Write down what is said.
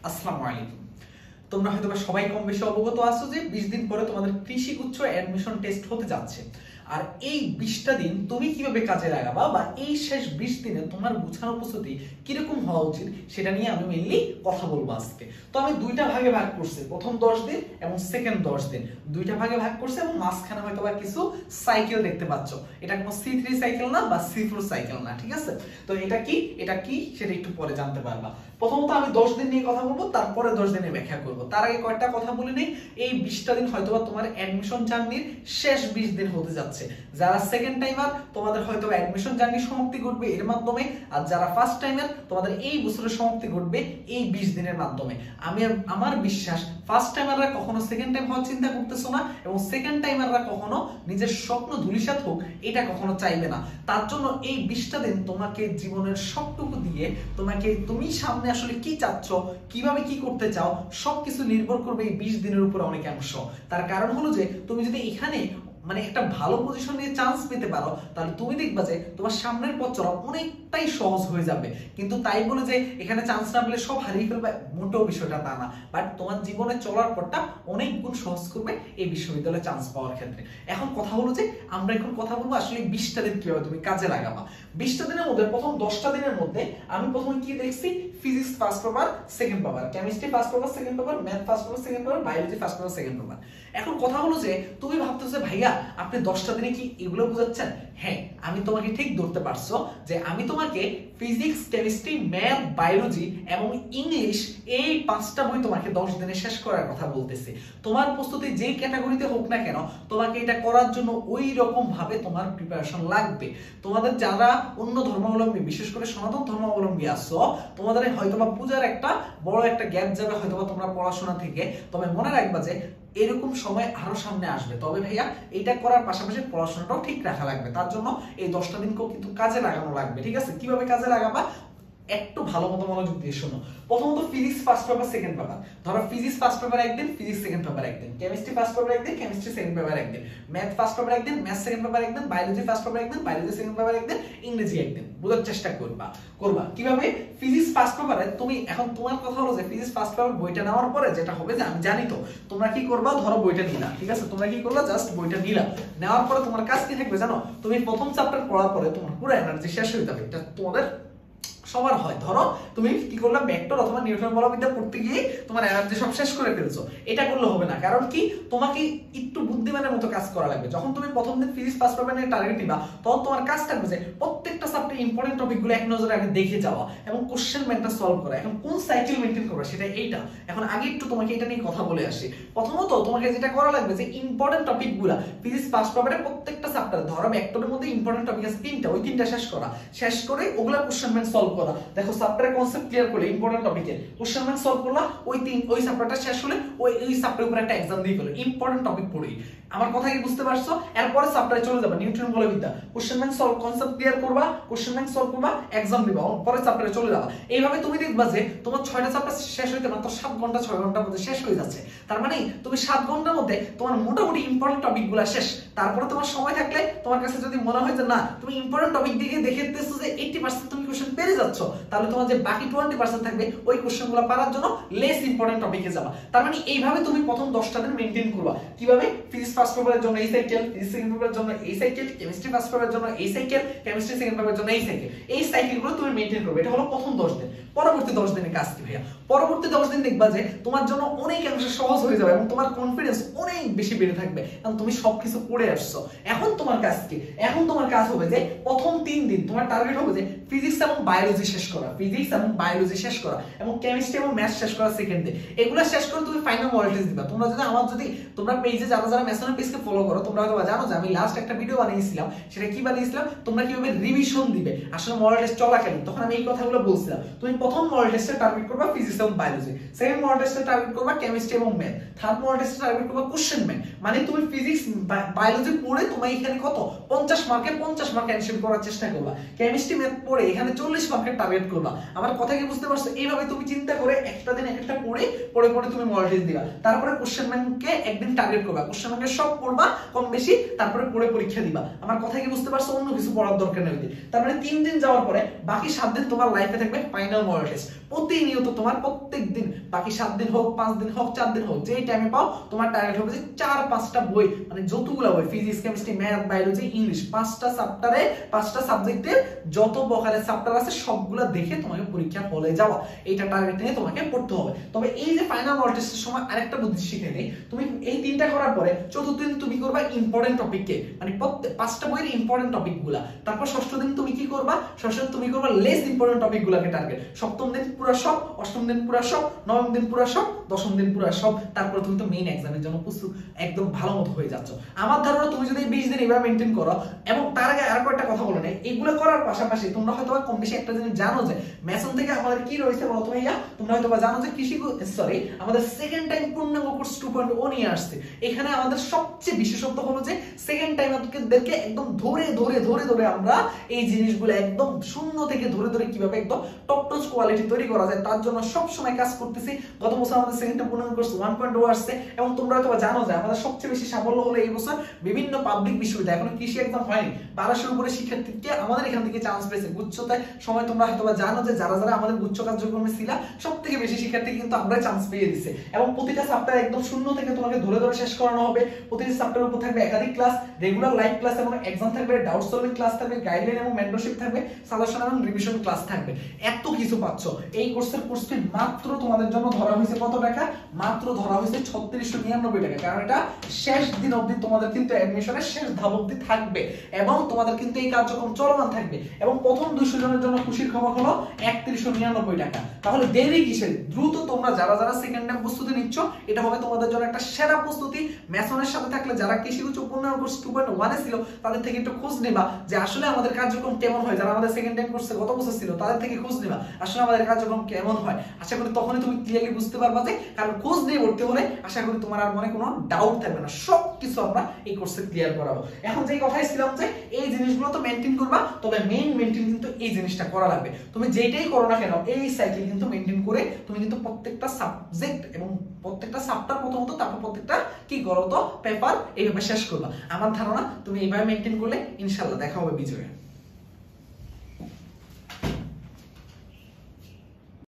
আসসালামু আলাইকুম। তোমরা হয়তো সবাই কম বেশি অবগত আছো যে 20 দিন পরে তোমাদের কৃষি গুচ্ছ অ্যাডমিশন টেস্ট হতে যাচ্ছে। আর এই 20টা দিন তুমি কিভাবে কাজে লাগাবা বা এই শেষ 20 দিনে তোমার গুছানো প্রস্তুতি কিরকম হওয়া উচিত সেটা নিয়ে আমি মেইনলি কথা বলবো আজকে। তো আমি দুইটা ভাগে ভাগ করছি, প্রথম 10 দিন এবং সেকেন্ড 10 দিন, দুইটা ভাগে ভাগ করছি এবং মাঝখানে হয়তো বা কিছু সাইকেল দেখতে পাচ্ছ। এটা কোনো C3 সাইকেল না বা C4 সাইকেল না, ঠিক আছে? তো এটা কি সেটা একটু পরে জানতে পারবা। প্রথমত আমি 10 দিন নিয়ে কথা বলবো, তারপরে 10 দিনে ব্যাখ্যা করব। তার আগে কয়েকটা কথা বলে নেই। এই 20টা দিন হয়তোবা তোমার অ্যাডমিশন জার্নির শেষ 20 দিন হতে যাচ্ছে। যারা সেকেন্ড টাইমার তোমাদের হয়তোবা অ্যাডমিশন জার্নির সমাপ্তি ঘটবে এর মাধ্যমে, আর যারা ফার্স্ট টাইমার তোমাদের এই বছরের সমাপ্তি ঘটবে এই 20 দিনের মাধ্যমে। আমার বিশ্বাস ফার্স্ট টাইমাররা কখনো সেকেন্ড টাইম হওয়ার চিন্তা করতেছো না, এবং সেকেন্ড টাইমাররা কখনো নিজের স্বপ্ন ধূলিসাৎ হোক এটা কখনো চাইবে না। তার জন্য এই 20টা দিন তোমাকে জীবনের সবটুকু দিয়ে তুমি সামনে আসলে কি চাচ্ছ, কিভাবে কি করতে চাও, সবকিছু নির্ভর করবে এই 20 দিনের উপর অনেকাংশ। তার কারণ হলো যে তুমি যদি এখানে একটা ভালো পজিশন নিয়ে চান্স পেতে পারো, তাহলে তুমি দেখবা যে তোমার সামনের পথ চলা অনেকটাই সহজ হয়ে যাবে। কিন্তু তাই বলে যে এখানে চান্স না পেলে সব হারিয়ে ফেলবে, মোটেও বিষয়টা তা না। বাট তোমার জীবনে চলার পথটা অনেক গুণ সহজ করবে এই বিশ্ববিদ্যালয়ে চান্স পাওয়ার ক্ষেত্রে। এখন কথা হলো যে আমরা এখন কথা বলবো আসলে 20টা দিন কিভাবে তুমি কাজে লাগাবা। 20টা দিনের মধ্যে প্রথম 10টা দিনের মধ্যে আমি প্রথমে কি দেখছি, physics first paper second paper, chemistry first paper second paper, math first paper second paper, biology first paper second paper. এখন কথা হলো যে তুমি ভাবতেছো ভাইয়া আপনি 10টা দিনে কি এগুলো বুঝাচ্ছেন? হ্যাঁ, আমি তোমাকে ঠিক ধরতে পারছো যে আমি তোমাকে ফিজিক্স, কেমিস্ট্রি, ম্যাথ, বায়োলজি এবং ইংলিশ এই 5টা বই তোমাকে 10 দিনে শেষ করার কথা বলতেছি। তোমার প্রস্তুতি যে ক্যাটাগরিতে হোক না কেন, তোমাকে এটা করার জন্য ওই রকম ভাবে তোমার প্রিপারেশন লাগবে। তোমাদের যারা অন্য ধর্মাবলম্বী, বিশেষ করে সনাতন ধর্মাবলম্বী আছো, তোমাদের হয়তোবা পূজার একটা বড় একটা গ্যাপ যাবে হয়তোবা তোমরা পড়াশোনা থেকে। তবে মনে রাখবা যে এরকম সময় আরো সামনে আসবে। তবে ভাইয়া এটা করার পাশাপাশি পড়াশোনাটাও ঠিক রাখা লাগবে। তার জন্য এই 10টা দিনকেও কিন্তু কাজে লাগানো লাগবে, ঠিক আছে? কিভাবে কাজে লাগাবা একটু ভালো মতো মনোযোগ দিয়ে শোনো। প্রথমত physics first paper second paper, ধরো ফিজিক্স ফার্স্ট পেপার একদিন, ফিজিক্স সেকেন্ড পেপার একদিন, কেমিস্ট্রি ফার্স্ট পেপার একদিন, কেমিস্ট্রি সেকেন্ড পেপার একদিন, ম্যাথ ফার্স্ট পেপার একদিন, ম্যাথ সেকেন্ড পেপার একদিন, বায়োলজি ফার্স্ট পেপার একদিন, বায়োলজি সেকেন্ড পেপার একদিন, ইংরেজি একদিন। বোঝার চেষ্টা করবা কিভাবে। ফিজিক্স ফার্স্ট পেপারে তুমি এখন তোমার কথা হলো যে ফিজিক্স ফার্স্ট পেপার বইটা নেওয়ার পরে যেটা হবে যে আমি জানি তো তোমরা কি করবা, ধরো বইটা নিলা, ঠিক আছে? তোমরা কি করলা, জাস্ট বইটা নিলা, নেওয়ার পরে তোমার কাজ কি থাকবে জানো? তুমি প্রথম চ্যাপ্টার পড়ার পরে তোমার পুরো এনার্জি শেষ হয়ে যাবে। এটা তোমাদের সবার হয়। ধরো তুমি কি করলা, ভেক্টর অথবা নিউটন বলবিদ্যা পড়তে গিয়ে তোমার এনার্জি সব শেষ করে ফেলছো, এটা করলে হবে না। কারণ কি, তোমাকে একটু বুদ্ধিমানের মতো কাজ করা লাগবে। যখন তুমি প্রথম দিন ফিজিক্স ফার্স্ট পেপার নিয়ে টার্গেট নিবা, তখন তোমার কাজ থাকবে যে প্রত্যেকটা সাবজেক্ট ইম্পর্টেন্ট টপিকগুলো এক নজরে আগে দেখে যাওয়া এবং কোশ্চেন ব্যাংকটা সলভ করা। এখন কোন সাইকেল মেইনটেইন করবে সেটা এইটা। এখন আগে একটু তোমাকে এটা নিয়ে কথা বলে আসি। প্রথমত তোমাকে যেটা করা লাগবে যে ইম্পর্টেন্ট টপিকগুলো ফিজিক্স ফার্স্ট পেপারে প্রত্যেকটা চ্যাপ্টারে, ধরো ভেক্টরের মধ্যে ইম্পর্টেন্ট টপিক আছে 3টা, ওই 3টা শেষ করে ওগুলা কোশ্চেন ব্যাংক সলভ করা। দেখো চ্যাপ্টারের কনসেপ্ট ক্লিয়ার করলে, ইম্পর্টেন্ট টপিকের কোশ্চেন ব্যাংক সলভ করলা, ওই চ্যাপ্টারটা শেষ হলে ওই চ্যাপ্টারের উপর একটা एग्जाम দিয়ে ফেলো ইম্পর্টেন্ট টপিক পড়ি। আমার কথা কি বুঝতে পারছো? এরপর চ্যাপ্টারে চলে যাবে নিউটন বলবিদ্যা, question bank solve, concept clear করবা, কোশ্চেন ব্যাংক সলভ করবা, एग्जाम দিবা, পরে চ্যাপ্টারে চলে যাবা। এইভাবে তুমি দেখবা যে তোমার 6টা চ্যাপ্টার শেষ হইতে মাত্র 7 ঘন্টা 6 ঘন্টার মধ্যে শেষ হয়ে যাচ্ছে। তার মানে তুমি 7 ঘন্টার মধ্যে তোমার মোটামুটি ইম্পর্টেন্ট টপিকগুলো শেষ। তারপরে তোমার সময় থাকলে, তোমার কাছে যদি মনে হয় যে না তুমি ইম্পর্টেন্ট টপিক দিকে দেখতেছো যে 80% তুমি কোশ্চেন পেরে যাচ্ছ, তাহলে তোমার যে বাকি 20% থাকবে ওই কোশ্চেনগুলো পারার জন্য লেস ইম্পর্টেন্ট টপিকে যাবা। তার মানে এইভাবে তুমি প্রথম 10টা দিন মেইনটেইন করবা। কিভাবে? ফিজিক্স ফার্স্ট পেপারের জন্য এই সাইকেল, ফিজিক্স সেকেন্ড পেপারের জন্য এই সাইকেল, কেমিস্ট্রি ফার্স্ট পেপারের জন্য এই সাইকেল, কেমিস্ট্রি সেকেন্ড পেপারের জন্য এই সাইকেল। এই সাইকেলগুলো তুমি মেইনটেইন করবে। এটা হলো প্রথম 10 দিন। পরবর্তী 10 দিনের কাজ কি ভাইয়া? পরবর্তী 10 দিন দেখবা যে তোমার জন্য অনেকাংশে সহজ হয়ে যাবে এবং তোমার কনফিডেন্স অনেক বেশি বেড়ে থাকবে, কারণ তুমি সবকিছু পড়ে আসছো। এখন তোমার কাজ কি? এখন তোমার কাজ হবে যে প্রথম 3 দিন তোমার টার্গেট হবে যে ফিজিক্স এবং বায়োলজি শেষ করা, ফিজিক্স এবং বায়োলজি শেষ করা এবং কেমিস্ট্রি এবং ম্যাথ শেষ করা সেকেন্ড ডে। এগুলো শেষ করে তুমি ফাইনাল মডেল টেস্ট দিবা। তোমরা পেজে যারা মেসনের পেজকে ফলো করো, তোমরা হয়তো জানো যে আমি লাস্ট একটা ভিডিও বানিয়েছিলাম। সেটা কি বানিয়েছিলাম? তোমরা কিভাবে রিভিশন দিবে আসলে মডেল টেস্ট চলাকালীন, তখন আমি এই কথাগুলো বলছিলাম। তুমি প্রথম মডেল টেস্টে টার্গেট করবা ফিজিক্স এবং বায়োলজি, সেকেন্ড মডেল টেস্টে টার্গেট করবা কেমিস্ট্রি এবং ম্যাথ, থার্ড মডেল টেস্টে টার্গেট করবা কোশ্চেন ব্যাংক। মানে তুমি ফিজিক্স বায়োলজি পড়ে তোমার এখানে কত 50 মার্ক অ্যানসার করার চেষ্টা করবা, কেমিস্ট্রি ম্যাথ পড়ে এখানে 40 মার্কের টার্গেট করবা। আমার কথা কি বুঝতে পারছো? এইভাবে তুমি চিন্তা করে একটা দিন একটা পড়ে তুমি মডেল টেস্ট দিবা। তারপরে কোশ্চেন ব্যাংকে একদিন টার্গেট করবা, কোশ্চেন ব্যাংকে সব পড়বা কম বেশি, তারপরে পড়ে পরীক্ষা দিবা। আমার কথা কি বুঝতে পারছো? অন্য কিছু পড়ার দরকার নেই। তার মানে 3 দিন যাওয়ার পরে বাকি 7 দিন তোমার লাইফে থাকবে ফাইনাল মডেল টেস্ট। প্রতিনিয়ত তোমার প্রত্যেক দিন বাকি 7 দিন হোক, 5 দিন হোক, 4 দিন হোক, যেই টাইমে পাও তোমার টার্গেট হবে যে 4-5টা বই, মানে যতগুলো বই, physics, chemistry, math, biology, English, 5টা চ্যাপ্টারে 5টা সাবজেক্টের যত প্রকারের চ্যাপ্টার আছে সবগুলো দেখে তোমাকে পরীক্ষা হলে যাওয়া, এইটা টার্গেট নিয়ে তোমাকে পড়তে হবে। তবে এই যে ফাইনাল মডেল টেস্টের সময় আরেকটা বুদ্ধি শিখে নেই, তুমি এই 3টা করার পরে চতুর্থ দিন তুমি করবা ইম্পর্টেন্ট টপিককে, মানে 5টা বইয়ের ইম্পর্টেন্ট টপিকগুলা। তারপর ষষ্ঠ দিন তুমি কি করবা, ষষ্ঠ দিন তুমি করবা লেস ইম্পর্টেন্ট টপিকগুলোকে টার্গেট। সপ্তম দিন পুরো সব, অষ্টম দিন পুরো সব, নবম দিন পুরো সব, দশম দিন পুরো সব। তারপর তুমি তো মেইন এক্সামের জন্য প্রস্তুত একদম ভালো মতো হয়ে যাচ্ছ। আমার ধারণা তুমি যদি 20 দিন এভাবে মেইনটেইন করো, এবং তার আগে আর একটা কথা বলে নেই, এগুলো করার পাশাপাশি তোমরা হয়তো কম বেশি একটা জিনিস জানো যে মেসন থেকে আমাদের কি রয়েছে বলো তো ভাইয়া, তোমরা হয়তো জানো যে কৃষি আমাদের সেকেন্ড টাইম পূর্ণাঙ্গ কোর্স 2.0 নিয়ে আসছে। এখানে আমাদের সবচেয়ে বিশেষত্ব হলো যে সেকেন্ড টাইম আমাদেরকে একদম ধরে ধরে ধরে ধরে আমরা এই জিনিসগুলো একদম শূন্য থেকে ধরে ধরে কিভাবে একদম টপ টচ কোয়ালিটি তৈরি করা যায় তার জন্য সব সময় কাজ করতেছি। গত বছর আমাদের সেকেন্ড টাইম পূর্ণাঙ্গ কোর্স 1.0 আসছে, এবং তোমরা হয়তো জানো যে আমাদের সবচেয়ে বেশি সাফল্য হলো এই বছর বিভিন্ন পাবলিক বিশ্ববিদ্যালয়, এখনো কৃষি এক্সাম হয়নি, 1200-এর উপরে শিক্ষার্থীকে আমাদের এখান থেকে চান্স পেয়েছে। গুচ্ছতায় সময় তোমরা হয়তো জানো যে যারা যারা আমাদের গুচ্ছ কার্যক্রমে ছিল সবথেকে বেশি শিক্ষার্থী কিন্তু আমরা চান্স পেয়ে দিছে। এবং প্রতিটা চ্যাপ্টার একদম শূন্য থেকে তোমাকে ধরে ধরে শেষ করানো হবে। প্রতিটা চ্যাপ্টারের উপর থাকবে একাধিক ক্লাস, রেগুলার লাইভ ক্লাস এবং এক্সাম থাকবে, ডাউট সলভিং ক্লাস থাকবে, গাইডলাইন এবং মেন্টরশিপ থাকবে, সাজেশন এবং রিভিশন ক্লাস থাকবে। এত কিছু পাচ্ছ। এই কোর্সের কোর্স ফি মাত্র তোমাদের জন্য ধরা হয়েছে কত টাকা? মাত্র ধরা হয়েছে 3699 টাকা। কারণ এটা শেষ দিন অবধি তোমাদের কিন্তু অ্যাডমিশনের শেষ ধাপ অবধি থাকবে, এবং তোমাদের কিন্তু এই কার্যক্রম চলমান থাকবে। এবং প্রথম 200 জনের জন্য খুশির খবর হলো 3199 টাকা। তাহলে দেরি কিসের? দ্রুত তোমরা যারা যারা সেকেন্ড টাইম প্রস্তুতি নিচ্ছ, এটা হবে তোমাদের জন্য একটা সেরা প্রস্তুতি। মেসনের সাথে থাকলে যারা কৃষি উচ্চ পূর্ণাঙ্গ কোর্স 2.1 এ ছিল তাদের থেকে একটু খোঁজ নেবা যে আসলে আমাদের কার্যক্রম কেমন হয়। যারা আমাদের সেকেন্ড টাইম কোর্সে গত বছর ছিল তাদের থেকে খোঁজ নেবা আসলে আমাদের কার্যক্রম কেমন হয়। আশা করি তখনই তুমি ক্লিয়ারলি বুঝতে পারবা যে, কারণ খোঁজ নিয়ে ভর্তি হলে আশা করি তোমার আর মনে কোনো ডাউট থাকবে না, সবকিছু আমরা এই কোর্সে ক্লিয়ার করাবো। এখন যেই কথাই ছিলাম যে এই জিনিসগুলো তো মেইনটেইন করবা, তবে মেইন মেইনটেইন কিন্তু এই জিনিসটা করা লাগবে। তুমি যেটাই করো না কেন এই সাইকেল কিন্তু মেইনটেইন করে তুমি কিন্তু প্রত্যেকটা সাবজেক্ট এবং প্রত্যেকটা চ্যাপ্টার প্রথমত, তারপর প্রত্যেকটা কি করো তো পেপার এইভাবে শেষ করবা। আমার ধারণা তুমি এইভাবে মেইনটেইন করলে ইনশাআল্লাহ দেখা হবে বিজয়ে।